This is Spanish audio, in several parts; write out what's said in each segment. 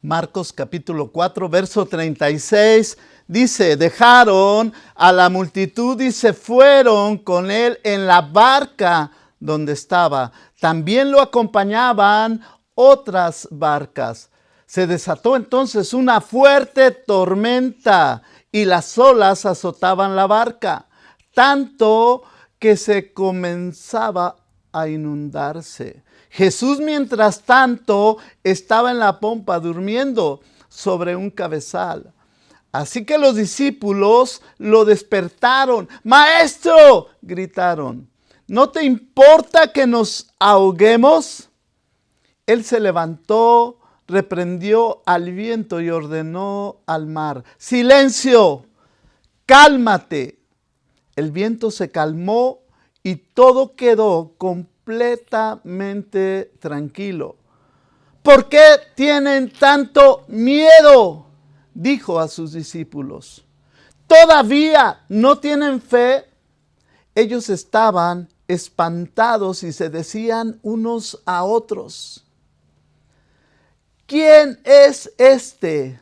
Marcos capítulo 4, verso 36, dice, dejaron a la multitud y se fueron con él en la barca donde estaba. También lo acompañaban otras barcas. Se desató entonces una fuerte tormenta y las olas azotaban la barca, tanto que se comenzaba a inundarse. Jesús, mientras tanto, estaba en la pompa durmiendo sobre un cabezal. Así que los discípulos lo despertaron. ¡Maestro!, gritaron, ¿no te importa que nos ahoguemos? Él se levantó, reprendió al viento y ordenó al mar, ¡silencio! ¡Cálmate! El viento se calmó y todo quedó completamente tranquilo. ¿Por qué tienen tanto miedo?, dijo a sus discípulos. ¿Todavía no tienen fe? Ellos estaban espantados y se decían unos a otros, ¿quién es este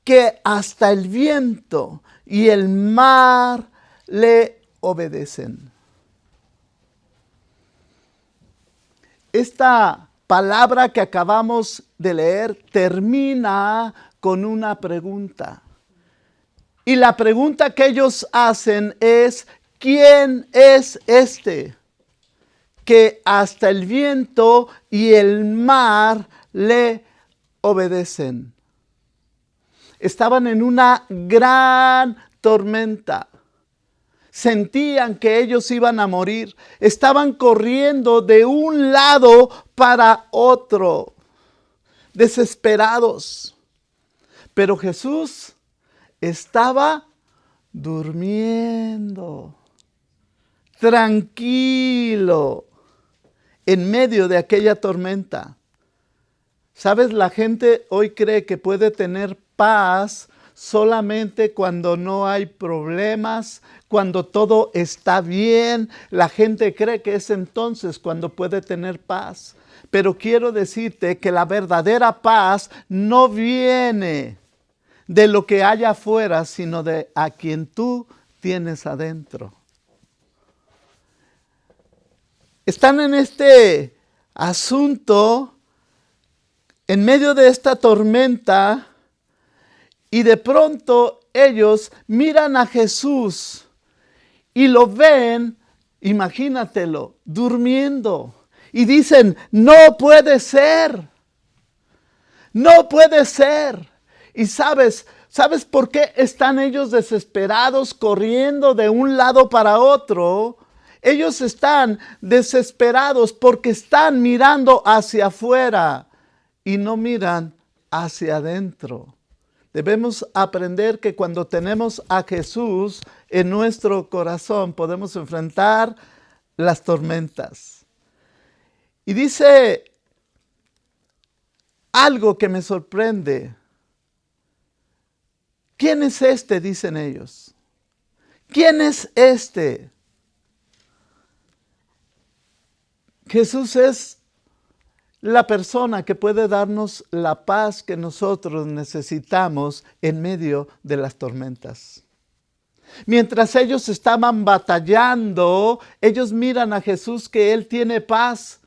que hasta el viento y el mar le obedecen? Esta palabra que acabamos de leer termina con una pregunta. Y la pregunta que ellos hacen es, ¿quién es este que hasta el viento y el mar le obedecen? Estaban en una gran tormenta. Sentían que ellos iban a morir. Estaban corriendo de un lado para otro, desesperados. Pero Jesús estaba durmiendo, tranquilo, en medio de aquella tormenta. ¿Sabes? La gente hoy cree que puede tener paz solamente cuando no hay problemas, cuando todo está bien. La gente cree que es entonces cuando puede tener paz. Pero quiero decirte que la verdadera paz no viene de lo que hay afuera, sino de a quien tú tienes adentro. Están en este asunto, en medio de esta tormenta, y de pronto ellos miran a Jesús y lo ven, imagínatelo, durmiendo. Y dicen, no puede ser, no puede ser. Y ¿sabes por qué están ellos desesperados, corriendo de un lado para otro? Ellos están desesperados porque están mirando hacia afuera y no miran hacia adentro. Debemos aprender que cuando tenemos a Jesús en nuestro corazón podemos enfrentar las tormentas. Y dice algo que me sorprende. ¿Quién es este?, dicen ellos. ¿Quién es este? Jesús es la persona que puede darnos la paz que nosotros necesitamos en medio de las tormentas. Mientras ellos estaban batallando, ellos miran a Jesús que Él tiene paz.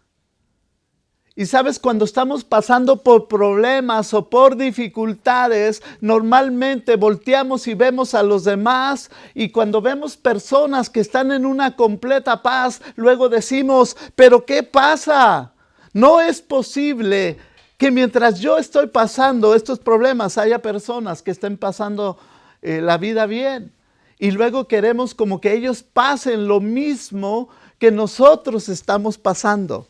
Y sabes, cuando estamos pasando por problemas o por dificultades, normalmente volteamos y vemos a los demás, y cuando vemos personas que están en una completa paz, luego decimos, ¿pero qué pasa? No es posible que mientras yo estoy pasando estos problemas haya personas que estén pasando la vida bien. Y luego queremos como que ellos pasen lo mismo que nosotros estamos pasando.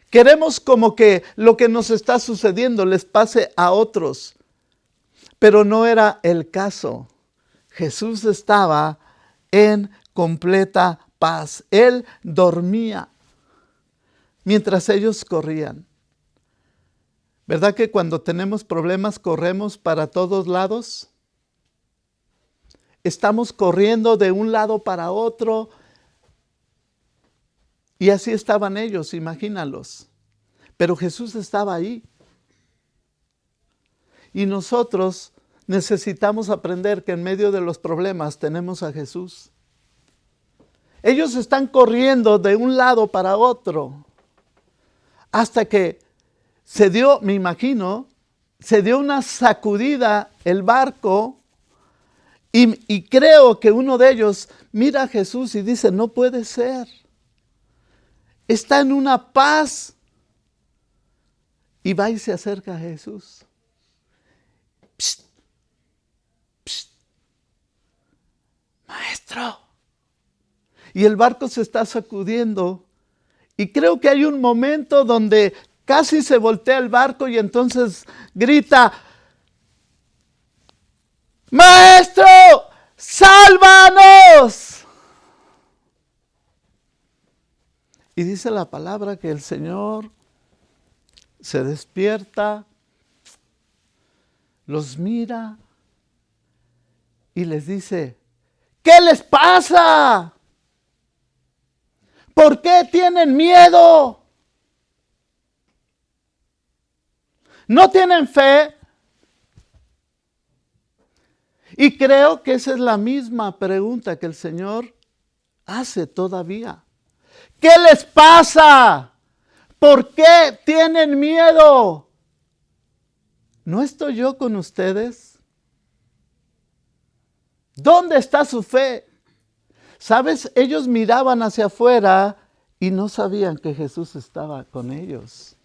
Queremos como que lo que nos está sucediendo les pase a otros. Pero no era el caso. Jesús estaba en completa paz. Él dormía mientras ellos corrían. ¿Verdad que cuando tenemos problemas corremos para todos lados? Estamos corriendo de un lado para otro. Y así estaban ellos, imagínalos. Pero Jesús estaba ahí. Y nosotros necesitamos aprender que en medio de los problemas tenemos a Jesús. Ellos están corriendo de un lado para otro hasta que se dio, me imagino, se dio una sacudida el barco y creo que uno de ellos mira a Jesús y dice, no puede ser. Está en una paz. Y va y se acerca a Jesús. Psst, psst, maestro. Y el barco se está sacudiendo. Y creo que hay un momento donde casi se voltea el barco y entonces grita, ¡Maestro, sálvanos! Y dice la palabra que el Señor se despierta, los mira y les dice, ¿qué les pasa? ¿Por qué tienen miedo? ¿No tienen fe? Y creo que esa es la misma pregunta que el Señor hace todavía. ¿Qué les pasa? ¿Por qué tienen miedo? ¿No estoy yo con ustedes? ¿Dónde está su fe? ¿Sabes? Ellos miraban hacia afuera y no sabían que Jesús estaba con ellos.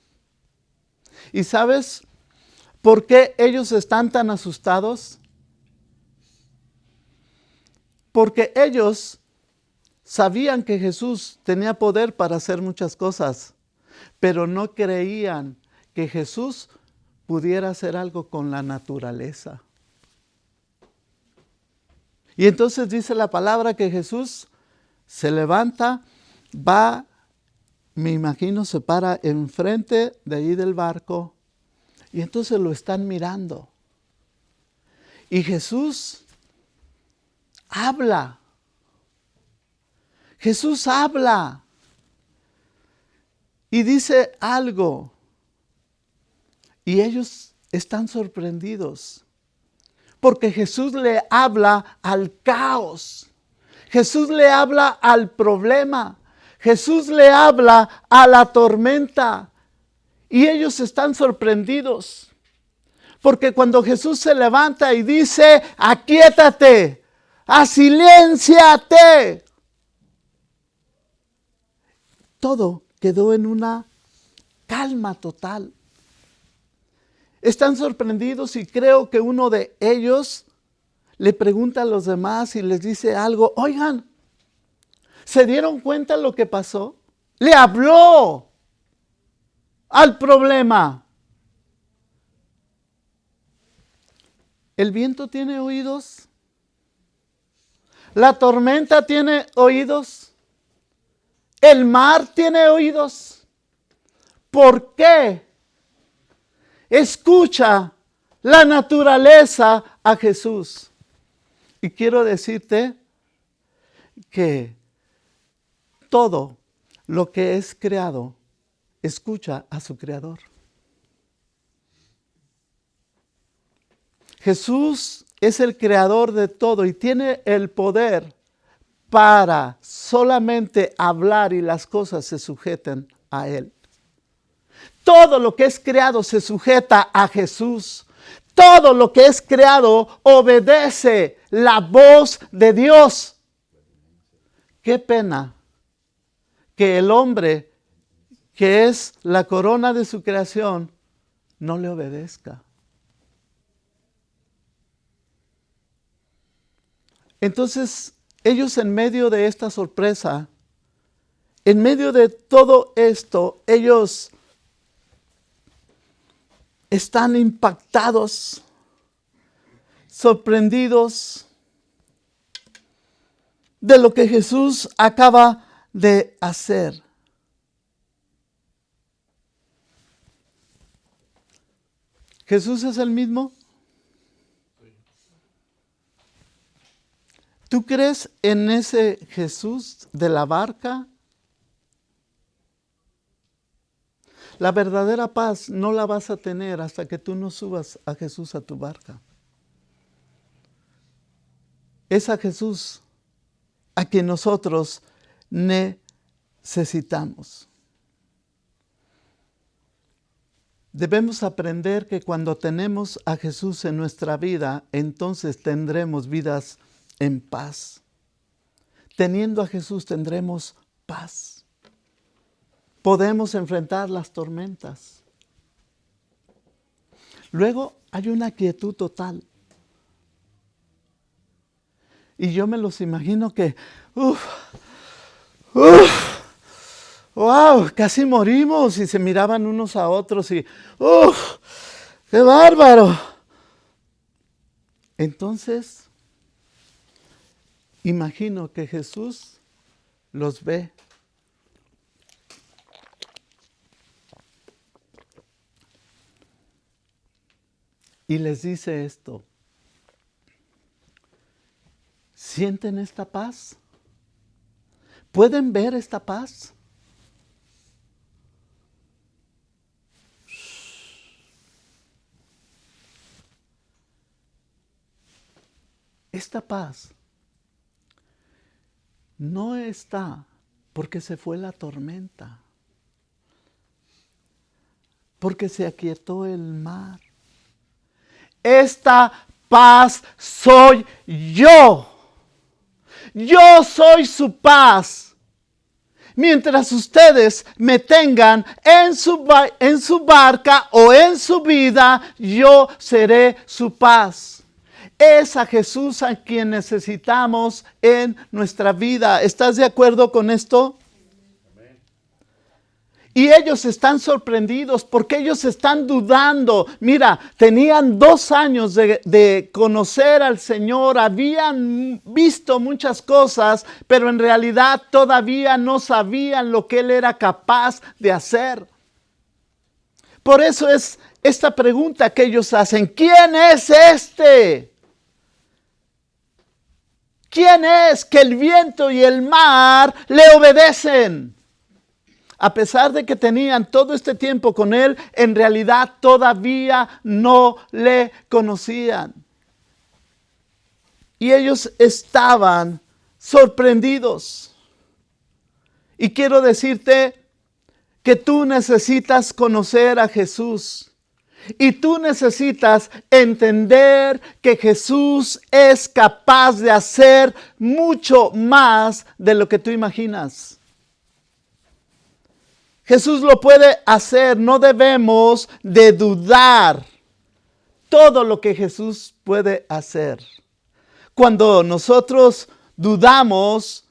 ¿Y sabes por qué ellos están tan asustados? Porque ellos sabían que Jesús tenía poder para hacer muchas cosas, pero no creían que Jesús pudiera hacer algo con la naturaleza. Y entonces dice la palabra que Jesús se levanta, va, me imagino, se para enfrente de ahí del barco y entonces lo están mirando. Y Jesús habla. Jesús habla. Y dice algo. Y ellos están sorprendidos. Porque Jesús le habla al caos. Jesús le habla al problema. Jesús le habla a la tormenta. Y ellos están sorprendidos. Porque cuando Jesús se levanta y dice, aquíétate, asilénciate, todo quedó en una calma total. Están sorprendidos y creo que uno de ellos le pregunta a los demás y les dice algo. Oigan, ¿se dieron cuenta lo que pasó? Le habló al problema. ¿El viento tiene oídos? ¿La tormenta tiene oídos? ¿El mar tiene oídos? ¿Por qué escucha la naturaleza a Jesús? Y quiero decirte que todo lo que es creado escucha a su creador. Jesús es el creador de todo y tiene el poder para solamente hablar y las cosas se sujeten a Él. Todo lo que es creado se sujeta a Jesús. Todo lo que es creado obedece la voz de Dios. Qué pena que el hombre, que es la corona de su creación, no le obedezca. Entonces, ellos en medio de esta sorpresa, en medio de todo esto, ellos están impactados, sorprendidos de lo que Jesús acaba de hacer. ¿Jesús es el mismo? ¿Tú crees en ese Jesús de la barca? La verdadera paz no la vas a tener hasta que tú no subas a Jesús a tu barca. Es a Jesús a quien nosotros necesitamos. Debemos aprender que cuando tenemos a Jesús en nuestra vida, entonces tendremos vidas en paz. Teniendo a Jesús tendremos paz. Podemos enfrentar las tormentas. Luego hay una quietud total. Y yo me los imagino que, wow, casi morimos, y se miraban unos a otros y, ¡qué bárbaro! Entonces, imagino que Jesús los ve. Y les dice esto: ¿sienten esta paz? ¿Pueden ver esta paz? Esta paz no está porque se fue la tormenta, porque se aquietó el mar. Esta paz soy yo. Yo soy su paz. Mientras ustedes me tengan en su barca o en su vida, yo seré su paz. Es a Jesús a quien necesitamos en nuestra vida. ¿Estás de acuerdo con esto? Y ellos están sorprendidos porque ellos están dudando. Mira, tenían 2 años de conocer al Señor, habían visto muchas cosas, pero en realidad todavía no sabían lo que Él era capaz de hacer. Por eso es esta pregunta que ellos hacen: ¿quién es este? ¿Quién es que el viento y el mar le obedecen? A pesar de que tenían todo este tiempo con Él, en realidad todavía no le conocían. Y ellos estaban sorprendidos. Y quiero decirte que tú necesitas conocer a Jesús. Y tú necesitas entender que Jesús es capaz de hacer mucho más de lo que tú imaginas. Jesús lo puede hacer, no debemos de dudar todo lo que Jesús puede hacer. Cuando nosotros dudamos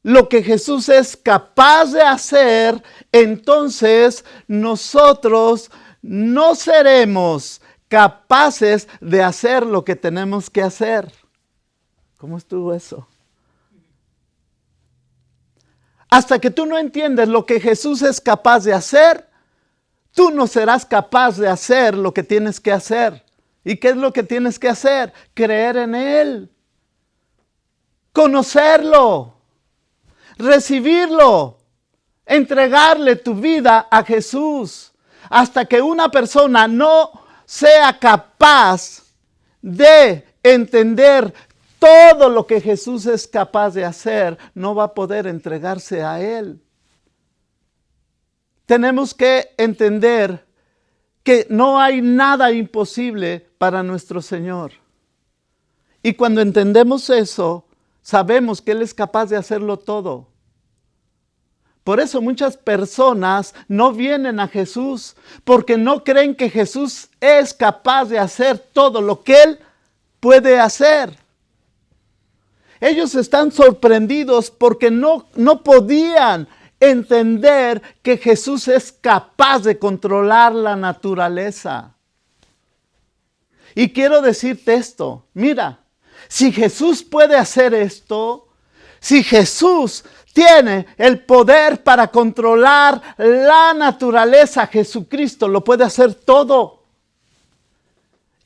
lo que Jesús es capaz de hacer, entonces nosotros no seremos capaces de hacer lo que tenemos que hacer. ¿Cómo estuvo eso? Hasta que tú no entiendes lo que Jesús es capaz de hacer, tú no serás capaz de hacer lo que tienes que hacer. ¿Y qué es lo que tienes que hacer? Creer en Él, conocerlo, recibirlo, entregarle tu vida a Jesús. Hasta que una persona no sea capaz de entender todo lo que Jesús es capaz de hacer, no va a poder entregarse a Él. Tenemos que entender que no hay nada imposible para nuestro Señor. Y cuando entendemos eso, sabemos que Él es capaz de hacerlo todo. Por eso muchas personas no vienen a Jesús, porque no creen que Jesús es capaz de hacer todo lo que Él puede hacer. Ellos están sorprendidos porque no podían entender que Jesús es capaz de controlar la naturaleza. Y quiero decirte esto, mira, si Jesús puede hacer esto, si Jesús tiene el poder para controlar la naturaleza, Jesucristo lo puede hacer todo.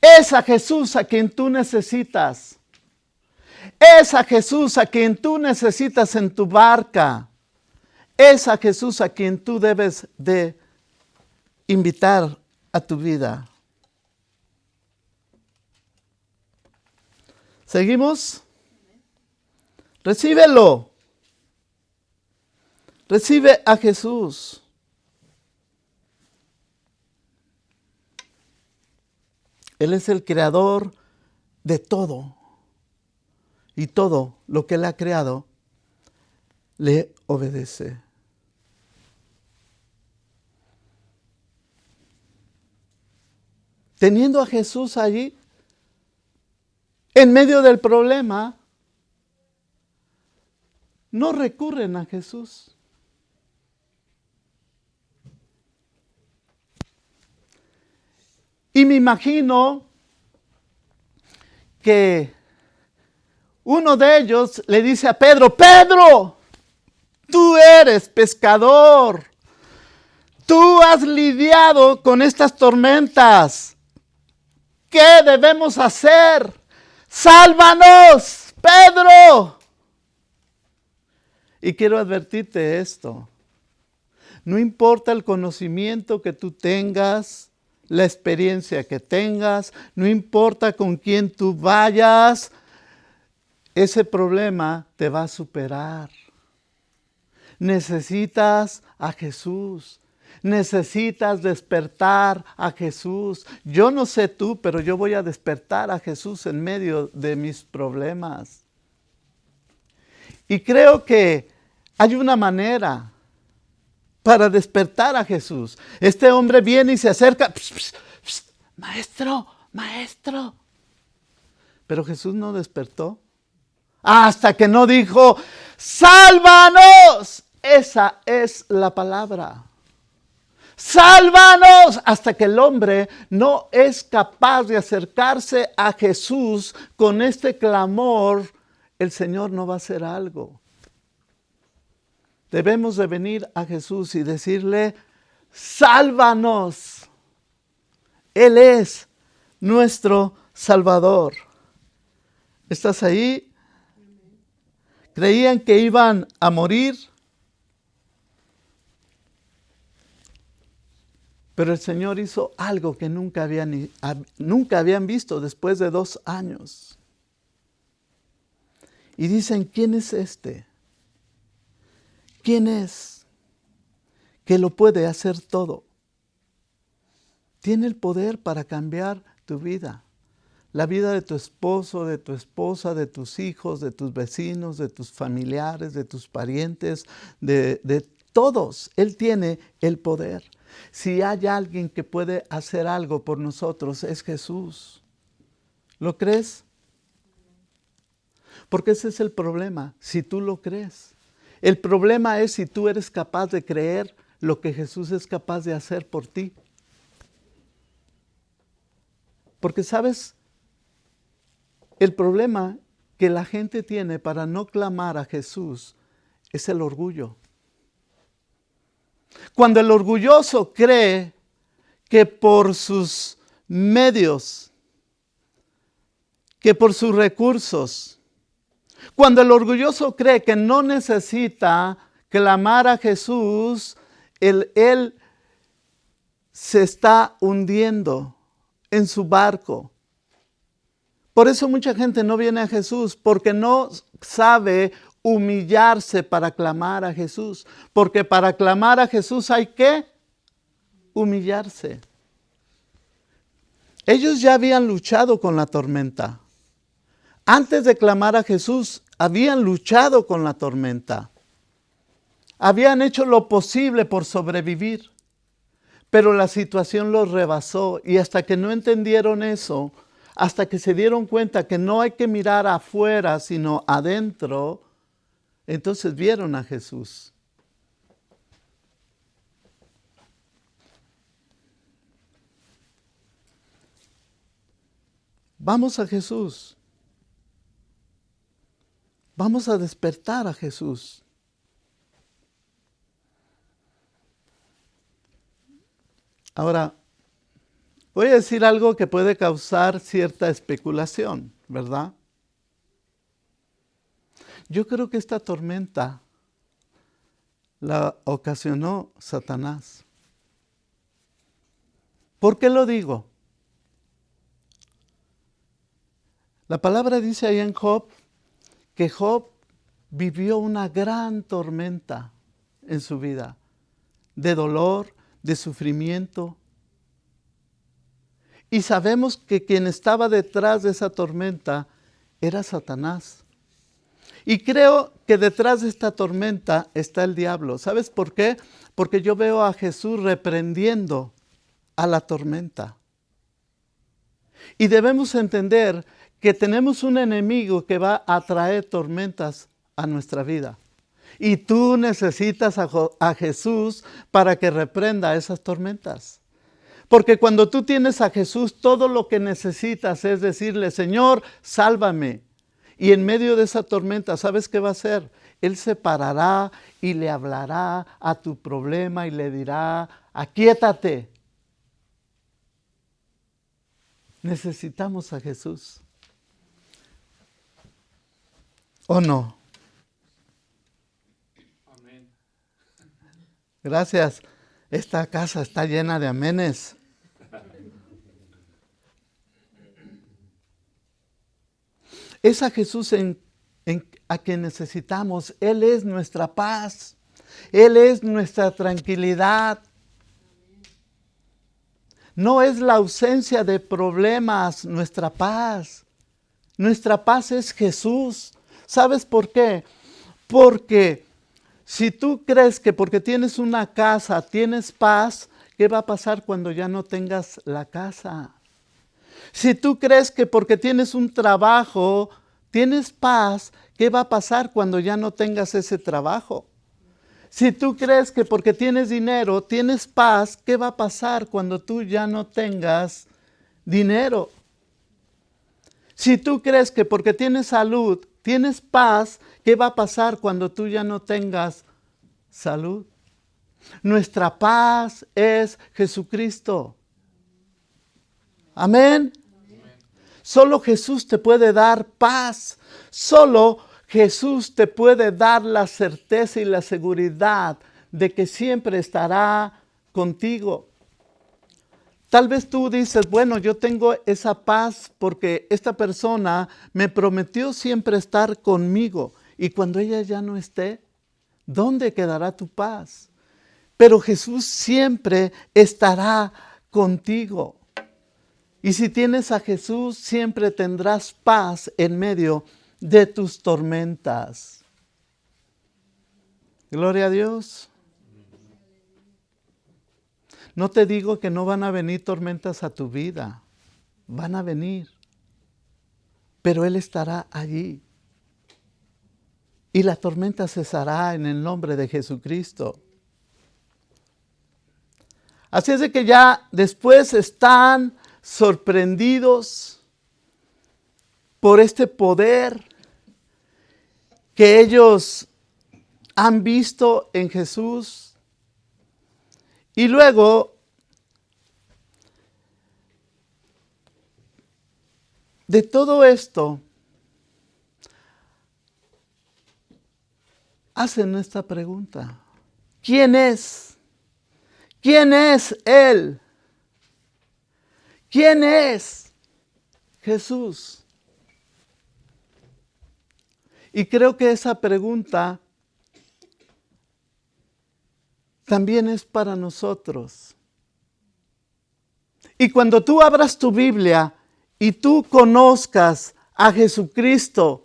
Es a Jesús a quien tú necesitas. Es a Jesús a quien tú necesitas en tu barca. Es a Jesús a quien tú debes de invitar a tu vida. ¿Seguimos? Recíbelo. Recibe a Jesús. Él es el creador de todo. Y todo lo que Él ha creado le obedece. Teniendo a Jesús allí, en medio del problema, no recurren a Jesús. Y me imagino que uno de ellos le dice a Pedro: Pedro, tú eres pescador. Tú has lidiado con estas tormentas. ¿Qué debemos hacer? ¡Sálvanos, Pedro! Y quiero advertirte esto. No importa el conocimiento que tú tengas, la experiencia que tengas, no importa con quién tú vayas, ese problema te va a superar. Necesitas a Jesús. Necesitas despertar a Jesús. Yo no sé tú, pero yo voy a despertar a Jesús en medio de mis problemas. Y creo que hay una manera para despertar a Jesús. Este hombre viene y se acerca. Pss, pss, pss, maestro, maestro. Pero Jesús no despertó hasta que no dijo: ¡sálvanos! Esa es la palabra. ¡Sálvanos! Hasta que el hombre no es capaz de acercarse a Jesús con este clamor, el Señor no va a hacer algo. Debemos de venir a Jesús y decirle: ¡sálvanos! Él es nuestro Salvador. ¿Estás ahí? Creían que iban a morir, pero el Señor hizo algo que nunca habían visto después de 2 años. Y dicen: ¿quién es este? ¿Quién es que lo puede hacer todo? Tiene el poder para cambiar tu vida. La vida de tu esposo, de tu esposa, de tus hijos, de tus vecinos, de tus familiares, de tus parientes, de todos. Él tiene el poder. Si hay alguien que puede hacer algo por nosotros, es Jesús. ¿Lo crees? Porque ese es el problema, si tú lo crees. El problema es si tú eres capaz de creer lo que Jesús es capaz de hacer por ti. Porque, ¿sabes? El problema que la gente tiene para no clamar a Jesús es el orgullo. Cuando el orgulloso cree que por sus medios, que por sus recursos, cuando el orgulloso cree que no necesita clamar a Jesús, él se está hundiendo en su barco. Por eso mucha gente no viene a Jesús, porque no sabe humillarse para clamar a Jesús. Porque para clamar a Jesús hay que humillarse. Ellos ya habían luchado con la tormenta. Antes de clamar a Jesús, habían luchado con la tormenta. Habían hecho lo posible por sobrevivir. Pero la situación los rebasó, y hasta que no entendieron eso, hasta que se dieron cuenta que no hay que mirar afuera, sino adentro, entonces vieron a Jesús. Vamos a Jesús. Vamos a despertar a Jesús. Ahora, voy a decir algo que puede causar cierta especulación, ¿verdad? Yo creo que esta tormenta la ocasionó Satanás. ¿Por qué lo digo? La palabra dice ahí en Job que Job vivió una gran tormenta en su vida, de dolor, de sufrimiento. Y sabemos que quien estaba detrás de esa tormenta era Satanás. Y creo que detrás de esta tormenta está el diablo. ¿Sabes por qué? Porque yo veo a Jesús reprendiendo a la tormenta. Y debemos entender que tenemos un enemigo que va a traer tormentas a nuestra vida. Y tú necesitas a Jesús para que reprenda esas tormentas. Porque cuando tú tienes a Jesús, todo lo que necesitas es decirle, Señor, sálvame. Y en medio de esa tormenta, ¿sabes qué va a hacer? Él se parará y le hablará a tu problema y le dirá, aquíétate. Necesitamos a Jesús. ¿O no? Amén. Gracias. Esta casa está llena de amenes. Es a Jesús a quien necesitamos. Él es nuestra paz. Él es nuestra tranquilidad. No es la ausencia de problemas nuestra paz. Nuestra paz es Jesús. ¿Sabes por qué? Porque si tú crees que porque tienes una casa tienes paz, ¿qué va a pasar cuando ya no tengas la casa? Si tú crees que porque tienes un trabajo tienes paz, ¿qué va a pasar cuando ya no tengas ese trabajo? Si tú crees que porque tienes dinero tienes paz, ¿qué va a pasar cuando tú ya no tengas dinero? Si tú crees que porque tienes salud tienes paz, ¿qué va a pasar cuando tú ya no tengas salud? Nuestra paz es Jesucristo. Amén. Solo Jesús te puede dar paz. Solo Jesús te puede dar la certeza y la seguridad de que siempre estará contigo. Tal vez tú dices, bueno, yo tengo esa paz porque esta persona me prometió siempre estar conmigo. Y cuando ella ya no esté, ¿dónde quedará tu paz? Pero Jesús siempre estará contigo. Y si tienes a Jesús, siempre tendrás paz en medio de tus tormentas. Gloria a Dios. No te digo que no van a venir tormentas a tu vida. Van a venir. Pero Él estará allí. Y la tormenta cesará en el nombre de Jesucristo. Así es de que ya después están sorprendidos por este poder que ellos han visto en Jesús. Y luego de todo esto hacen esta pregunta: ¿quién es? ¿Quién es Él? ¿Quién es Jesús? Y creo que esa pregunta también es para nosotros. Y cuando tú abras tu Biblia y tú conozcas a Jesucristo,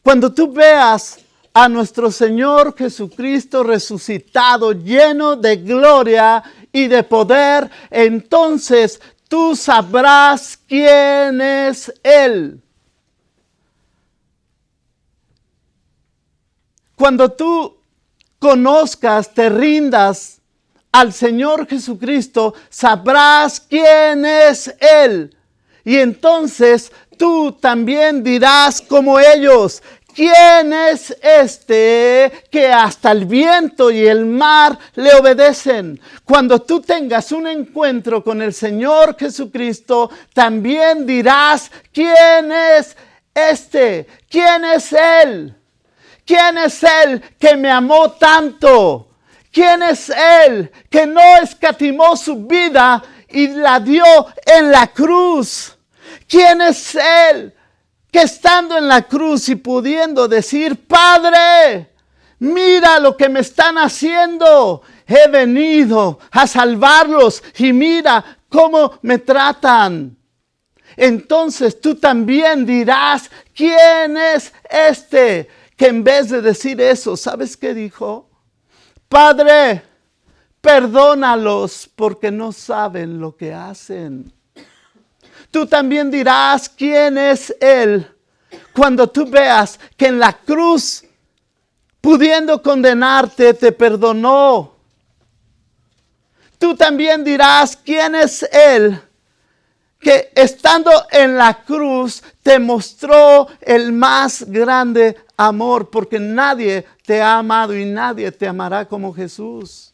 cuando tú veas a nuestro Señor Jesucristo resucitado, lleno de gloria y de poder, entonces tú sabrás quién es Él. Cuando tú conozcas, te rindas al Señor Jesucristo, sabrás quién es Él. Y entonces tú también dirás como ellos: ¿quién es este que hasta el viento y el mar le obedecen? Cuando tú tengas un encuentro con el Señor Jesucristo, también dirás: ¿quién es este? ¿Quién es Él? ¿Quién es Él que me amó tanto? ¿Quién es Él que no escatimó su vida y la dio en la cruz? ¿Quién es Él que estando en la cruz y pudiendo decir, Padre, mira lo que me están haciendo, he venido a salvarlos y mira cómo me tratan? Entonces tú también dirás, ¿quién es este? Que en vez de decir eso, ¿sabes qué dijo? Padre, perdónalos porque no saben lo que hacen. Tú también dirás, ¿quién es Él? Cuando tú veas que en la cruz, pudiendo condenarte, te perdonó. Tú también dirás, ¿quién es Él? Que estando en la cruz te mostró el más grande amor, porque nadie te ha amado y nadie te amará como Jesús.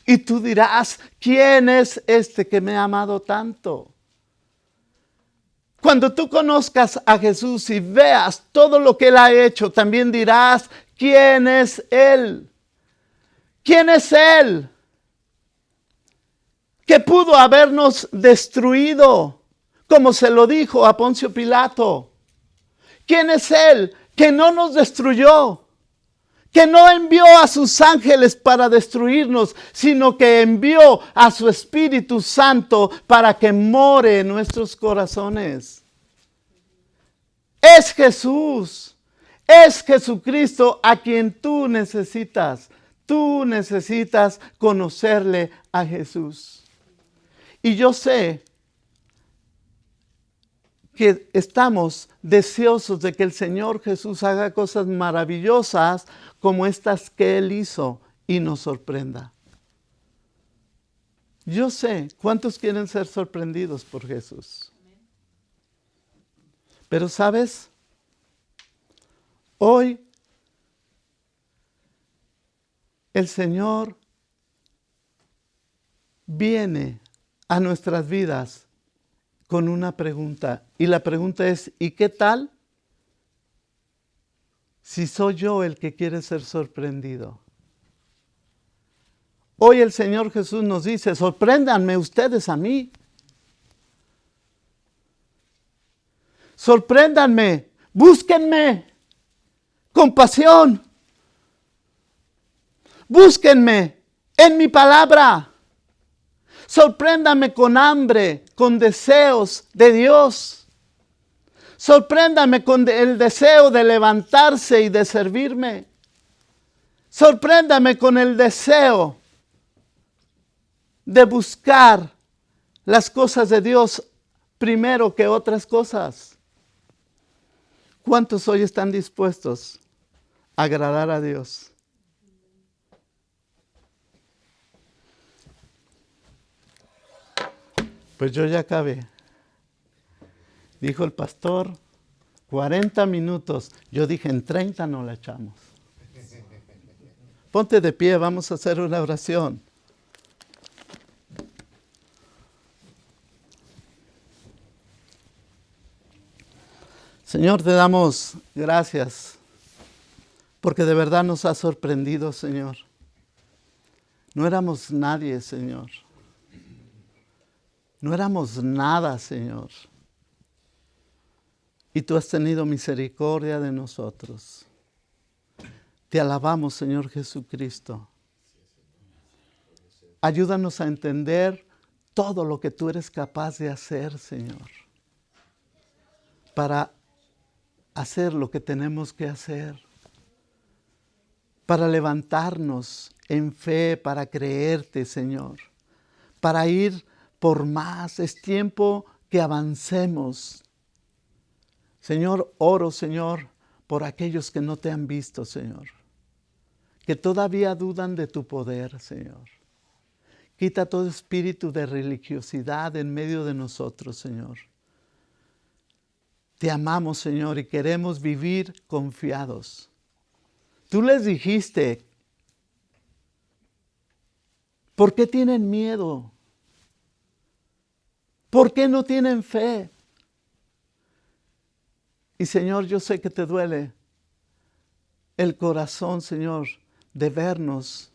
Y tú dirás, ¿quién es este que me ha amado tanto? Cuando tú conozcas a Jesús y veas todo lo que Él ha hecho, también dirás, ¿quién es Él? ¿Quién es Él? Que pudo habernos destruido, como se lo dijo a Poncio Pilato. ¿Quién es Él que no nos destruyó? Que no envió a sus ángeles para destruirnos, sino que envió a su Espíritu Santo para que more en nuestros corazones. Es Jesús, es Jesucristo a quien tú necesitas. Tú necesitas conocerle a Jesús. Y yo sé que estamos deseosos de que el Señor Jesús haga cosas maravillosas como estas que Él hizo y nos sorprenda. Yo sé cuántos quieren ser sorprendidos por Jesús. Pero ¿sabes? Hoy el Señor viene a nuestras vidas con una pregunta. Y la pregunta es, ¿y qué tal si soy yo el que quiere ser sorprendido? Hoy el Señor Jesús nos dice, sorpréndanme ustedes a mí. Sorpréndanme, búsquenme con pasión. Búsquenme en mi palabra. Sorpréndame con hambre, con deseos de Dios. Sorpréndame con el deseo de levantarse y de servirme. Sorpréndame con el deseo de buscar las cosas de Dios primero que otras cosas. ¿Cuántos hoy están dispuestos a agradar a Dios? Pues yo ya acabé. Dijo el pastor, 40 minutos. Yo dije, en 30 no la echamos. Ponte de pie, vamos a hacer una oración. Señor, te damos gracias, porque de verdad nos has sorprendido, Señor. No éramos nadie, Señor. No éramos nada, Señor. Y tú has tenido misericordia de nosotros. Te alabamos, Señor Jesucristo. Ayúdanos a entender todo lo que tú eres capaz de hacer, Señor, para hacer lo que tenemos que hacer, para levantarnos en fe, para creerte, Señor, para ir por más. Es tiempo que avancemos. Señor, oro, Señor, por aquellos que no te han visto, Señor, que todavía dudan de tu poder, Señor. Quita todo espíritu de religiosidad en medio de nosotros, Señor. Te amamos, Señor, y queremos vivir confiados. Tú les dijiste, ¿por qué tienen miedo? ¿Por qué no tienen fe? Y Señor, yo sé que te duele el corazón, Señor, de vernos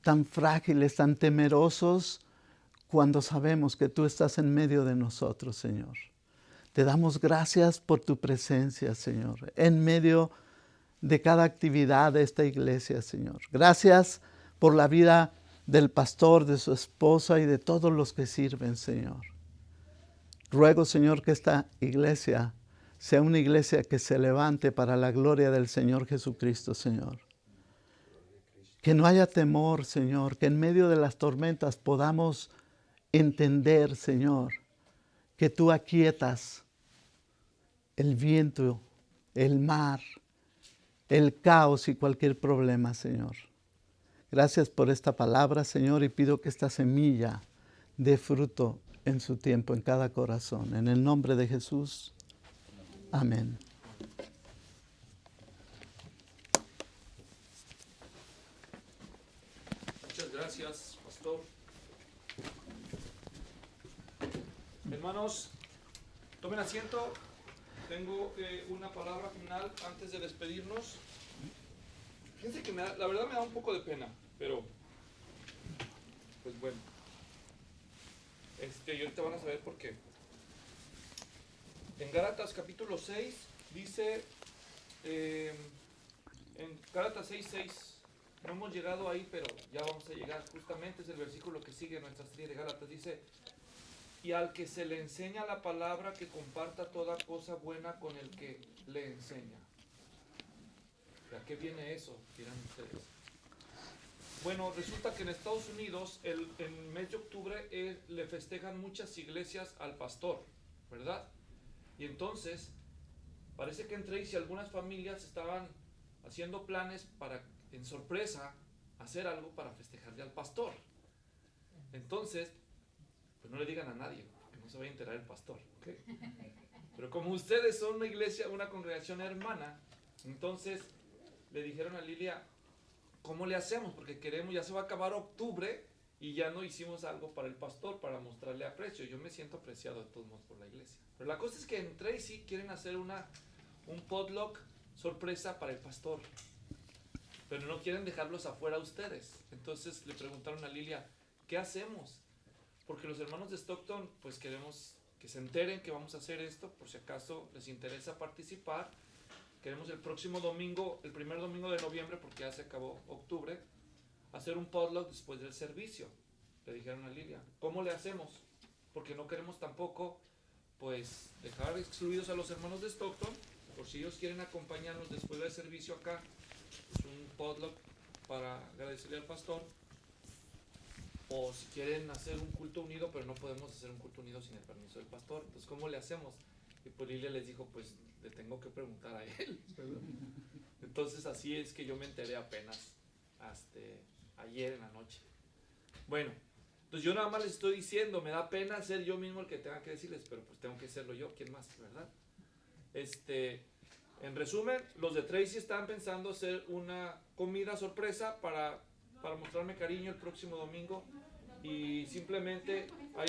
tan frágiles, tan temerosos, cuando sabemos que tú estás en medio de nosotros, Señor. Te damos gracias por tu presencia, Señor, en medio de cada actividad de esta iglesia, Señor. Gracias por la vida del pastor, de su esposa y de todos los que sirven, Señor. Ruego, Señor, que esta iglesia sea una iglesia que se levante para la gloria del Señor Jesucristo, Señor. Que no haya temor, Señor, que en medio de las tormentas podamos entender, Señor, que tú aquietas el viento, el mar, el caos y cualquier problema, Señor. Gracias por esta palabra, Señor, y pido que esta semilla dé fruto en su tiempo, en cada corazón. En el nombre de Jesús, amén. Muchas gracias, pastor. Hermanos, tomen asiento. Tengo una palabra final antes de despedirnos. Fíjense que la verdad me da un poco de pena, pero pues bueno. Y ahorita van a saber por qué. En Gálatas capítulo 6 dice, en Gálatas 6:6, no hemos llegado ahí, pero ya vamos a llegar. Justamente es el versículo que sigue en nuestra serie de Gálatas. Dice, y al que se le enseña la palabra, que comparta toda cosa buena con el que le enseña. ¿A qué viene eso? Dirán ustedes. Bueno, resulta que en Estados Unidos, en el mes de octubre, le festejan muchas iglesias al pastor, ¿verdad? Y entonces, parece que en Tracy algunas familias estaban haciendo planes para, en sorpresa, hacer algo para festejarle al pastor. Entonces, pues no le digan a nadie, porque no se vaya a enterar el pastor, ¿ok? Pero como ustedes son una iglesia, una congregación hermana, entonces le dijeron a Lilia, ¿cómo le hacemos? Porque queremos, ya se va a acabar octubre y ya no hicimos algo para el pastor, para mostrarle aprecio. Yo me siento apreciado de todos modos por la iglesia. Pero la cosa es que en Tracy quieren hacer un potluck sorpresa para el pastor, pero no quieren dejarlos afuera a ustedes. Entonces le preguntaron a Lilia, ¿qué hacemos? Porque los hermanos de Stockton, pues queremos que se enteren que vamos a hacer esto, por si acaso les interesa participar. Queremos el próximo domingo, el primer domingo de noviembre, porque ya se acabó octubre, hacer un potluck después del servicio. Le dijeron a Lilia, ¿cómo le hacemos? Porque no queremos tampoco, pues, dejar excluidos a los hermanos de Stockton, por si ellos quieren acompañarnos después del servicio acá. Es un potluck para agradecerle al pastor. O si quieren hacer un culto unido, pero no podemos hacer un culto unido sin el permiso del pastor. Entonces, ¿cómo le hacemos? Y pues Lilia les dijo, pues le tengo que preguntar a él. Entonces así es que yo me enteré apenas ayer en la noche. Bueno, entonces yo nada más les estoy diciendo, me da pena ser yo mismo el que tenga que decirles, pero pues tengo que serlo yo, ¿quién más? ¿Verdad? En resumen, los de Tracy están pensando hacer una comida sorpresa para mostrarme cariño el próximo domingo, y simplemente hay